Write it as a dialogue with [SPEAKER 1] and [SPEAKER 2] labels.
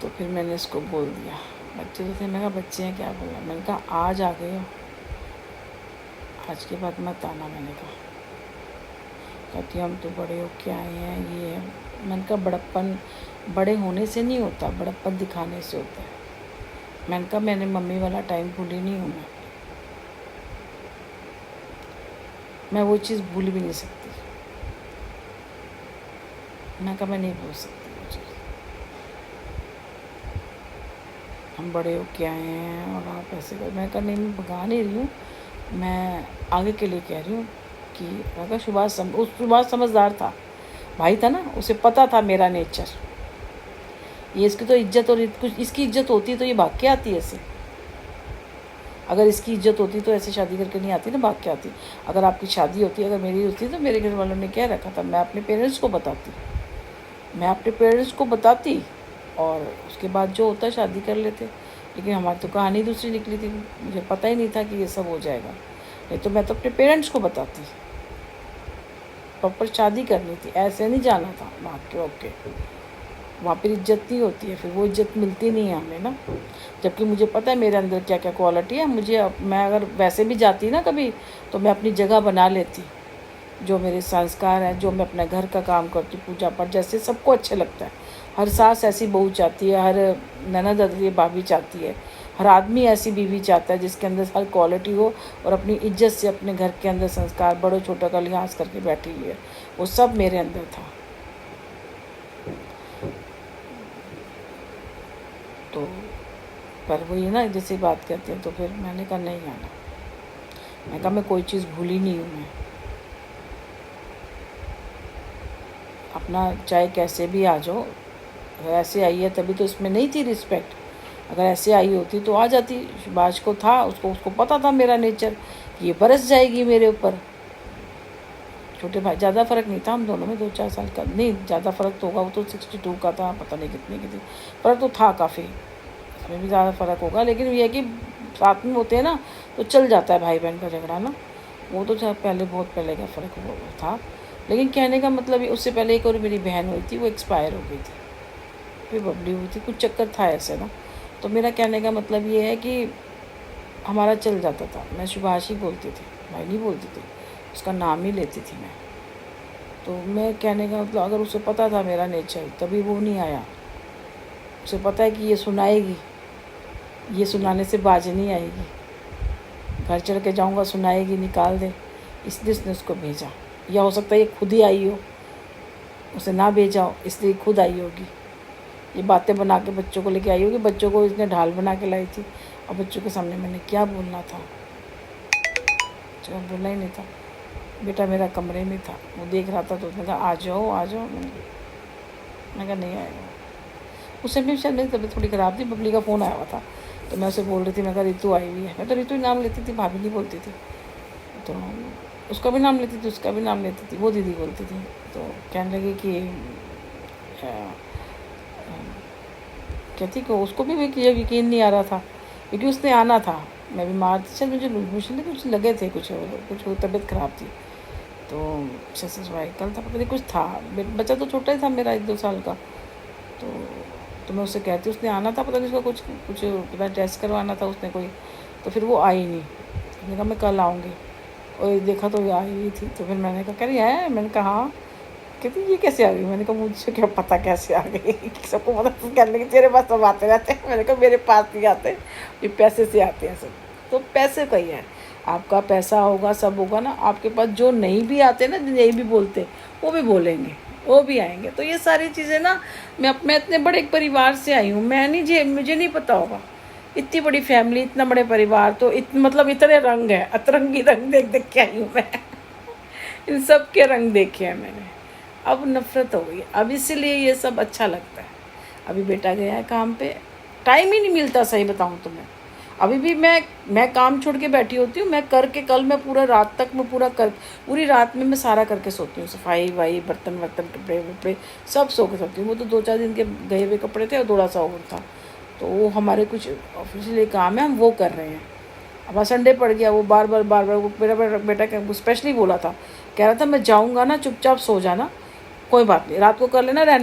[SPEAKER 1] तो फिर मैंने इसको बोल दिया, बच्चे तो थे, मैंने कहा बच्चे हैं क्या बोला, मैंने कहा आज आ गए हो, आज के बाद मत आना। मैंने कहा, कहती हम तो बड़े हो के आए हैं, ये है। मैंने कहा बड़प्पन बड़े होने से नहीं होता, बड़प्पन दिखाने से होता है। मैंने कहा मैंने मम्मी वाला टाइम भूली नहीं हूँ, मैं वो चीज़ भूल भी नहीं सकती। मैंने कहा मैं नहीं भूल सकती वो चीज़, हम बड़े हो के आए हैं और आप ऐसे कर। मैंने कहा नहीं, मैं भगा नहीं रही हूँ, मैं आगे के लिए कह रही हूँ कि अगर सुभाष समझदार था, भाई था ना, उसे पता था मेरा नेचर। ये इसकी तो इज्जत, और कुछ इसकी इज्जत होती तो ये भाग के आती ऐसे। अगर इसकी इज्जत होती तो ऐसे शादी करके नहीं आती ना, भाग के आती। अगर आपकी शादी होती, अगर मेरी होती तो मेरे घर वालों ने क्या रखा था, मैं अपने पेरेंट्स को बताती, और उसके बाद जो होता शादी कर लेते। लेकिन हमारी तो कहानी दूसरी निकली थी, मुझे पता ही नहीं था कि ये सब हो जाएगा। नहीं तो मैं तो अपने पेरेंट्स को बताती, प्रॉपर शादी करनी थी, ऐसे नहीं जाना था भाग के। ओके, वहाँ पर इज्जत नहीं होती है, फिर वो इज्जत मिलती नहीं है हमें ना। जबकि मुझे पता है मेरे अंदर क्या क्या क्वालिटी है। मैं अगर वैसे भी जाती ना कभी, तो मैं अपनी जगह बना लेती। जो मेरे संस्कार हैं, जो मैं अपने घर का काम करती, पूजा पाठ, जैसे सबको अच्छा लगता है। हर सास ऐसी बहू चाहती है, हर ननद अदरी भाभी चाहती है, हर आदमी ऐसी बीवी चाहता है जिसके अंदर हर क्वालिटी हो और अपनी इज्जत से अपने घर के अंदर संस्कार, बड़ों छोटों का लिहाज करके बैठी हुई है। वो सब मेरे अंदर था। तो पर वो ये ना जैसे बात करते हैं, तो फिर मैंने कहा नहीं आना। मैं कहा मैं कोई चीज़ भूली नहीं हूँ, मैं अपना चाहे कैसे भी आ जाओ। अगर ऐसे आई है तभी तो इसमें नहीं थी रिस्पेक्ट। अगर ऐसे आई होती तो आ जाती। सुभाष को था, उसको पता था मेरा नेचर, ये बरस जाएगी मेरे ऊपर। छोटे भाई, ज़्यादा फ़र्क नहीं था हम दोनों में, 2-4 साल का नहीं, ज़्यादा फ़र्क तो होगा। वो तो 62 का था, पता नहीं कितने की थी। फ़र्क तो था काफ़ी, इसमें भी ज़्यादा फ़र्क होगा। लेकिन ये है कि साथ में होते हैं ना तो चल जाता है भाई बहन का झगड़ा ना। वो तो पहले, बहुत पहले का फ़र्क था। लेकिन कहने का मतलब ये, उससे पहले एक और मेरी बहन हुई थी, वो एक्सपायर हो गई थी, फिर बबली हुई थी, कुछ चक्कर था ऐसे ना। तो मेरा कहने का मतलब ये है कि हमारा चल जाता था। मैं सुभाष ही बोलती थी, भाई नहीं बोलती थी, उसका नाम ही लेती थी मैं। तो मैं कहने का मतलब, अगर उसे पता था मेरा नेचर, तभी वो नहीं आया। उसे पता है कि ये सुनाएगी, ये सुनाने से बाज नहीं आएगी, घर चढ़ के जाऊँगा सुनाएगी, निकाल दे, इसलिए उसने उसको भेजा। या हो सकता है ये खुद ही आई हो, उसे ना भेजा हो इसलिए खुद आई होगी। ये बातें बना के बच्चों को लेके आई होगी, बच्चों को इसने ढाल बना के लाई थी। और बच्चों के सामने मैंने क्या बोलना था, बच्चों को बोलना ही नहीं था। बेटा मेरा कमरे में था, वो देख रहा था, तो उसने कहा आ जाओ आ जाओ। मैंने कहा नहीं आएगा। उस समय शायद मेरी तबीयत थोड़ी ख़राब थी, बबली का फ़ोन आया हुआ था, तो मैं उसे बोल रही थी, मैं कहा रितु आई हुई है। मैं तो रितु ही नाम लेती थी, भाभी नहीं बोलती थी। तो उसका भी नाम लेती थी, उसका भी नाम लेती थी, वो दीदी बोलती थी। तो कहने लगी कि कहती कि उसको भी यकीन नहीं आ रहा था, क्योंकि उसने आना था। मैं बीमार थी, शायद मुझे कुछ लगे थे, कुछ तबीयत ख़राब थी। तो सर्वाइकल था, पता नहीं कुछ था। बच्चा तो छोटा ही था मेरा, 1-2 साल का। तो मैं उससे कहती, उसने आना था, पता नहीं उसका कुछ पता टेस्ट करवाना था उसने कोई। तो फिर वो आई नहीं। मैंने कहा मैं कल आऊँगी, और देखा तो आई हुई थी। तो फिर मैंने कहा कह रही है, मैंने कहा हाँ। कहती ये कैसे आ गई? मैंने कहा मुझे क्या पता कैसे आ गई, सबको पता। कहने लगी तेरे पास सब आते रहते हैं। मैंने कहा मेरे पास नहीं आते, ये पैसे से आते हैं सब। तो पैसे का ही है, आपका पैसा होगा, सब होगा ना आपके पास। जो नहीं भी आते ना, नहीं भी बोलते, वो भी बोलेंगे, वो भी आएंगे। तो ये सारी चीज़ें ना, मैं इतने बड़े एक परिवार से आई हूँ। मुझे नहीं पता होगा, इतनी बड़ी फैमिली, इतना बड़े परिवार, तो मतलब इतने रंग है, अतरंगी रंग देख देख के आई हूँ मैं। इन सब के रंग देखे हैं मैंने। अब नफ़रत हो गई, अब इसीलिए ये सब अच्छा लगता है। अभी बेटा गया है काम पे, टाइम ही नहीं मिलता, सही बताऊँ तो मैं अभी भी मैं काम छोड़ के बैठी होती हूँ। मैं करके कल मैं पूरा रात तक मैं पूरी रात में मैं सारा करके सोती हूँ। सफाई वाई, बर्तन कपड़े वपड़े सब सो के सोती हूँ। वो तो 2-4 दिन के गए हुए कपड़े थे और थोड़ा सा और था, तो वो हमारे कुछ ऑफिशियली काम है, हम वो कर रहे हैं। अब संडे पड़ गया, वो बार बार वो मेरा बेटा स्पेशली बोला था, कह रहा था मैं जाऊँगा ना, चुपचाप सो जाना, कोई बात नहीं, रात को कर लेना, रहने